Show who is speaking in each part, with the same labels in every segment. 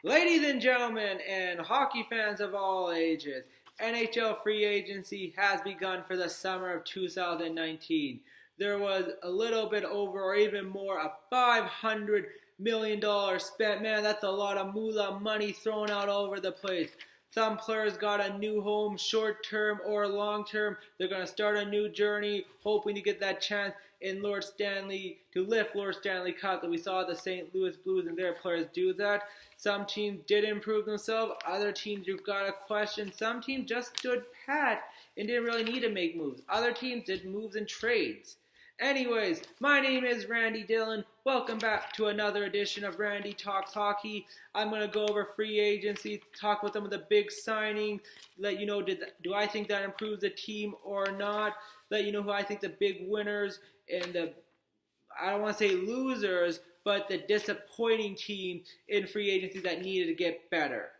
Speaker 1: Ladies and gentlemen, and hockey fans of all ages, NHL Free Agency has begun for the summer of 2019. There was a little bit over, or even more, a $500 million spent. Man, that's a lot of moolah money thrown out all over the place. Some players got a new home, short-term or long-term. They're going to start a new journey, hoping to get that chance in Lord Stanley, to lift Lord Stanley Cup that we saw the St. Louis Blues and their players do that. Some teams did improve themselves. Other teams, you've got to question. Some teams just stood pat and didn't really need to make moves. Other teams did moves and trades. Anyways, my name is Randy Dillon. Welcome back to another edition of Randy Talks Hockey. I'm going to go over free agency, talk about some of the big signings, let you know do I think that improves the team or not, let you know who I think the big winners and the, I don't want to say losers, but the disappointing team in free agency that needed to get better.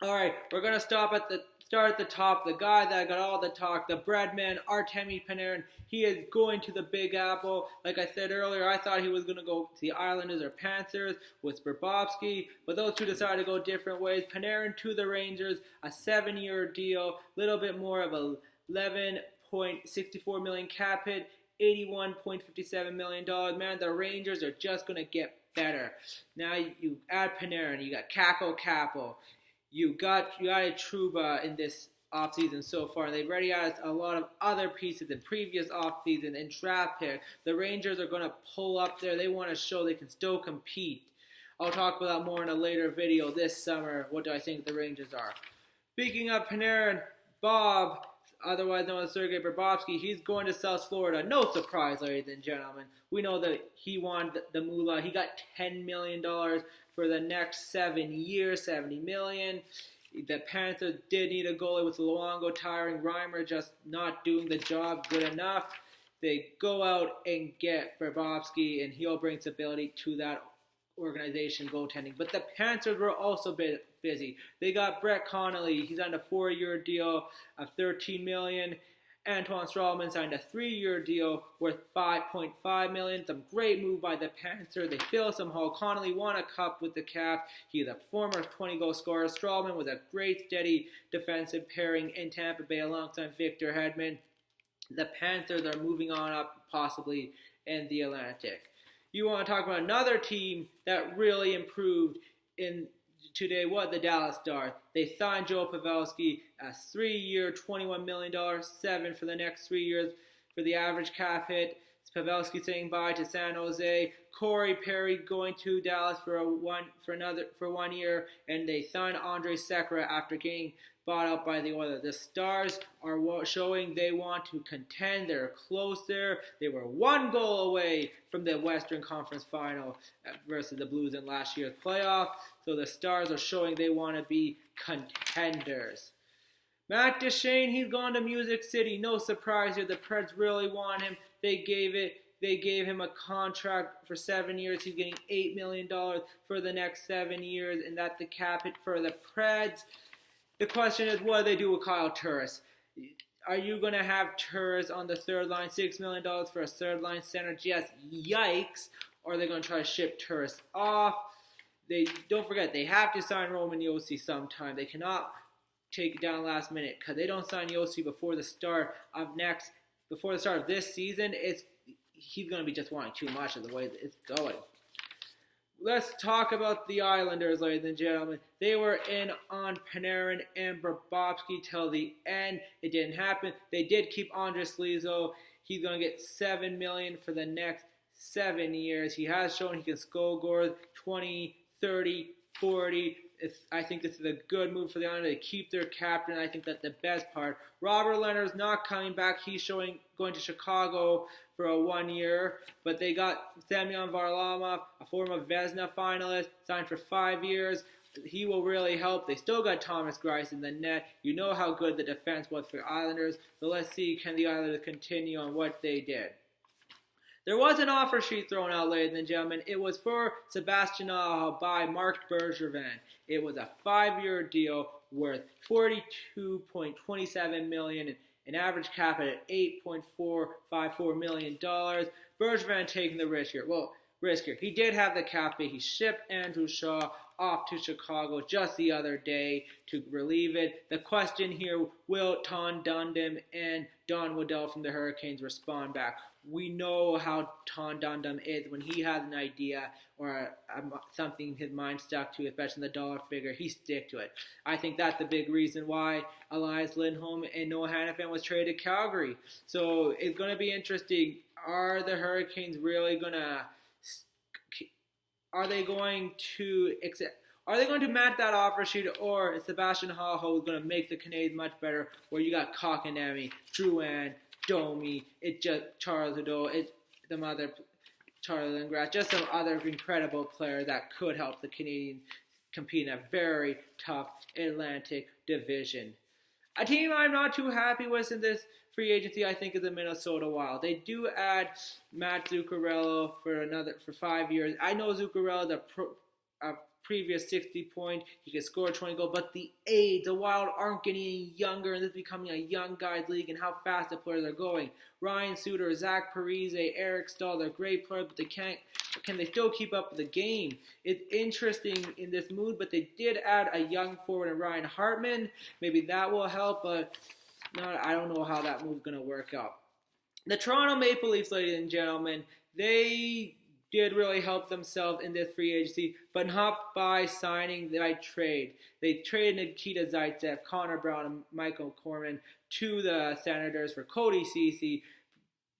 Speaker 1: All right, we're going to start at the top. The guy that got all the talk, the breadman, Artemi Panarin. He is going to the Big Apple. Like I said earlier, I thought he was going to go to the Islanders or Panthers with Bobrovsky, but those two decided to go different ways. Panarin to the Rangers, a 7-year deal, a little bit more of a $11.64 million cap hit, $81.57 million. Man, the Rangers are just going to get better. Now you add Panarin, you got Capo. You got a Trouba in this offseason so far. They've already added a lot of other pieces in previous offseason and draft pick. The Rangers are going to pull up there. They want to show they can still compete. I'll talk about that more in a later video this summer. What do I think the Rangers are? Speaking of Panarin, Bob, otherwise known as Sergei Bobrovsky, he's going to South Florida. No surprise, ladies and gentlemen. We know that he wanted the moolah. He got $10 million for the next 7 years, $70 million. The Panthers did need a goalie with Luongo tiring, Reimer just not doing the job good enough. They go out and get Bobrovsky, and he'll bring stability to that organization goaltending. But the Panthers were also busy. They got Brett Connolly. He's on a 4-year deal of $13 million. Antoine Strawman signed a 3-year deal worth $5.5 million. Some great move by the Panthers. They fill some hole. Connolly won a cup with the Caps. He's a former 20-goal scorer. Strawman was a great, steady defensive pairing in Tampa Bay alongside Victor Hedman. The Panthers are moving on up possibly in the Atlantic. You want to talk about another team that really improved in today, the Dallas Stars. They signed Joe Pavelski, a 3-year, $21 million, $7 for the next 3 years for the average cap hit. Pavelski saying bye to San Jose. Corey Perry going to Dallas for 1 year, and they signed Andre Sekera after getting bought out by the Oilers. The Stars are showing they want to contend. They're close there. They were 1 goal away from the Western Conference Final versus the Blues in last year's playoff. So the Stars are showing they want to be contenders. Matt Duchene, he's gone to Music City. No surprise here. The Preds really want him. They gave him a contract for 7 years. He's getting $8 million for the next 7 years, and that's the cap hit for the Preds. The question is, what do they do with Kyle Turris? Are you going to have Turris on the third line, $6 million for a third line center? Just yikes. Or are they going to try to ship Turris off? Don't forget, they have to sign Roman Josi sometime. They cannot take it down last minute because they don't sign Josi before the start of this season. He's going to be just wanting too much of the way that it's going. Let's talk about the Islanders, ladies and gentlemen. They were in on Panarin and Bobrovsky till the end. It didn't happen. They did keep Andres Slizzo. He's going to get $7 million for the next 7 years. He has shown he can score goals 20, 30, 40. I think this is a good move for the Islanders. They keep their captain. I think that's the best part. Robert Leonard's not coming back. He's going to Chicago for a 1 year. But they got Semyon Varlamov, a former Vezina finalist, signed for 5 years. He will really help. They still got Thomas Greiss in the net. You know how good the defense was for Islanders. So let's see, can the Islanders continue on what they did? There was an offer sheet thrown out, ladies and gentlemen. It was for Sebastian Aho by Marc Bergevin. It was a 5-year deal worth $42.27 million, an average cap at $8.454 million. Bergevin taking the risk here. He did have the cap hit. He shipped Andrew Shaw off to Chicago just the other day to relieve it. The question here, will Tom Dundon and Don Waddell from the Hurricanes respond back? We know how Tom Dundon is. When he has an idea or something his mind stuck to, especially the dollar figure, he stick to it. I think that's the big reason why Elias Lindholm and Noah Hannafin was traded to Calgary. So it's going to be interesting. Are the Hurricanes really going to... Are they going to match that offer sheet, or is Sebastian Aho going to make the Canadiens much better? Where you got Kotkaniemi, Drouin, Domi, Charles Hudot, Charlie Lindgren, just some other incredible players that could help the Canadiens compete in a very tough Atlantic division. A team I'm not too happy with in this free agency, I think, is the Minnesota Wild. They do add Matt Zuccarello for 5 years. I know Zuccarello is a previous 60-point. He can score 20 goals, but the Wild aren't getting any younger, and this is becoming a young guys league, and how fast the players are going. Ryan Suter, Zach Parise, Eric Stahl, they're great players, but can they still keep up with the game? It's interesting in this mood, but they did add a young forward in Ryan Hartman. Maybe that will help, but I don't know how that move's going to work out. The Toronto Maple Leafs, ladies and gentlemen, they did really help themselves in this free agency, but not by signing by trade. They traded Nikita Zaitsev, Connor Brown, and Michael Corman to the Senators for Cody Ceci,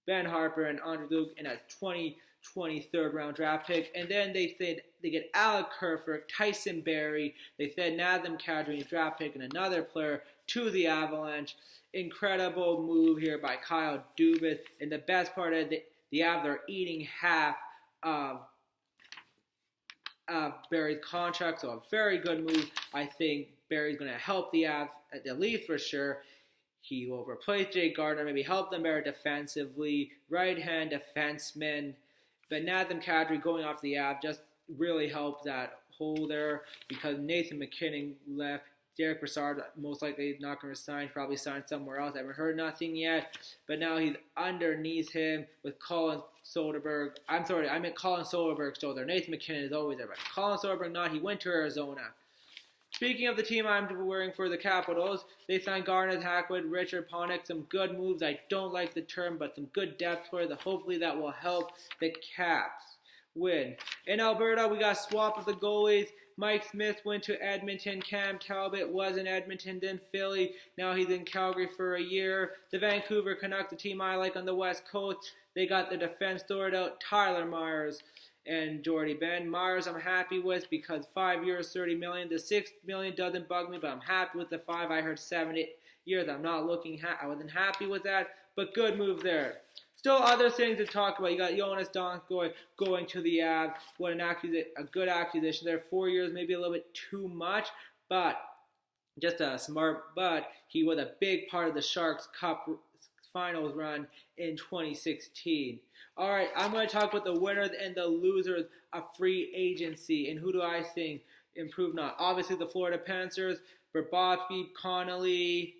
Speaker 1: Ben Harper, and Andre Luke in a 2023 round draft pick. And then they said they get Alec Kerfoot, Tyson Barrie. They said Nazem Kadri, draft pick, and another player to the Avalanche. Incredible move here by Kyle Dubas. And the best part of the Avs are eating half of Barry's contract, so a very good move. I think Barry's going to help the Avs at the Leafs for sure. He will replace Jake Gardiner, maybe help them better defensively, right-hand defenseman. But Nazem Kadri going off the Avs just really helped that hole there because Nathan McKinnon left. Derek Brassard most likely not going to sign, probably sign somewhere else. I haven't heard nothing yet, but now he's underneath him with Colin Soderberg. I'm sorry, I meant Colin Soderberg still there. Nathan McKinnon is always there, but Colin Soderberg not. He went to Arizona. Speaking of the team I'm wearing for the Capitals, they signed Garnet Hackwood, Richard Panik, some good moves. I don't like the term, but some good depth players. Hopefully that will help the Caps win. In Alberta, we got swapped with the goalies. Mike Smith went to Edmonton. Cam Talbot was in Edmonton, then Philly. Now he's in Calgary for a year. The Vancouver Canucks, the team I like on the West Coast, they got the defense sorted out. Tyler Myers and Jordy Ben. Myers I'm happy with because 5 years, $30 million. The $6 million doesn't bug me, but I'm happy with the 5. I heard 7 years. I wasn't happy with that, but good move there. Still other things to talk about. You got Jonas Donskoy going to the Avs. What a good acquisition there. 4 years, maybe a little bit too much, but just a smart. But he was a big part of the Sharks Cup Finals run in 2016. All right, I'm going to talk about the winners and the losers of free agency, and who do I think improved not? Obviously, the Florida Panthers, Bobrovsky, Connolly,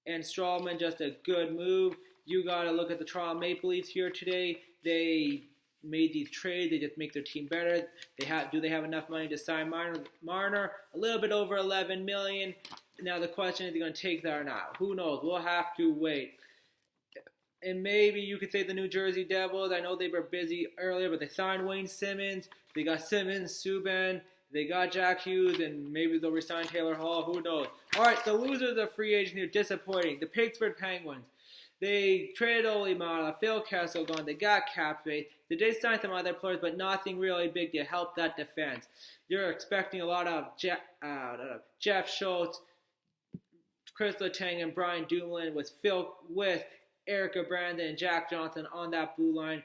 Speaker 1: and Strawman, just a good move. You got to look at the Toronto Maple Leafs here today. They made these trades. They just make their team better. Do they have enough money to sign Marner? A little bit over $11 million. Now the question is, they're going to take that or not? Who knows? We'll have to wait. And maybe you could say the New Jersey Devils. I know they were busy earlier, but they signed Wayne Simmons. They got Simmons, Subban. They got Jack Hughes, and maybe they'll resign Taylor Hall. Who knows? All right, the losers of free agent here, disappointing. The Pittsburgh Penguins. They traded Oli Mata, Phil Kessel gone. They got cap space. They did sign some other players, but nothing really big to help that defense. You're expecting a lot of Jeff Schultz, Chris Letang, and Brian Dumoulin with Erica Brandon and Jack Johnson on that blue line.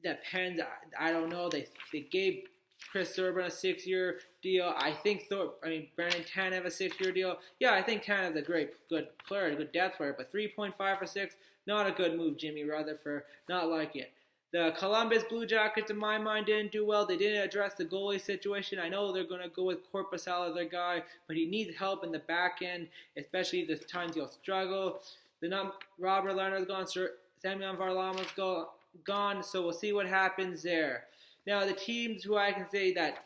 Speaker 1: That Pens, I don't know. They gave Chris Serban a 6-year deal. I think Brandon Tanev a 6-year deal. Yeah, I think Tanev's a good player, a good depth player, but 3.5 for 6, not a good move, Jimmy Rutherford. Not like it. The Columbus Blue Jackets, in my mind, didn't do well. They didn't address the goalie situation. I know they're going to go with Korpisalo as their guy, but he needs help in the back end, especially the times he'll struggle. Robert Leonard's gone. Semyon Varlamov's gone, so we'll see what happens there. Now, the teams who I can say that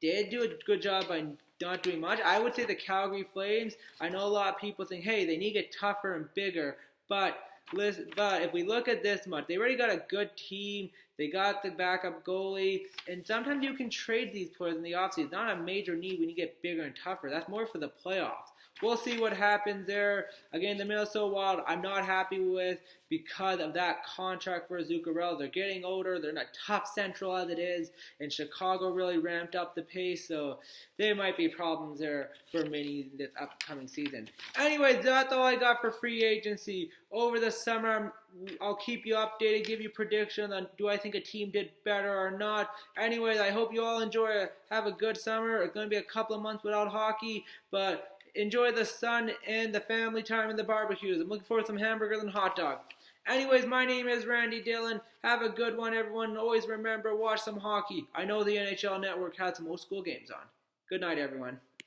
Speaker 1: did do a good job by not doing much. I would say the Calgary Flames, I know a lot of people think, hey, they need to get tougher and bigger, but if we look at this much, they already got a good team. They got the backup goalie, and sometimes you can trade these players in the offseason. It's not a major need when you get bigger and tougher. That's more for the playoffs. We'll see what happens there. Again, the Minnesota Wild, I'm not happy with because of that contract for Zuccarello. They're getting older. They're not top central as it is, and Chicago really ramped up the pace, so there might be problems there for many this upcoming season. Anyways, that's all I got for free agency. Over the summer, I'll keep you updated, give you predictions on do I think a team did better or not. Anyways, I hope you all have a good summer. It's going to be a couple of months without hockey, but enjoy the sun and the family time and the barbecues. I'm looking forward to some hamburgers and hot dogs. Anyways, my name is Randy Dillon. Have a good one, everyone. Always remember, watch some hockey. I know the NHL Network had some old school games on. Good night, everyone.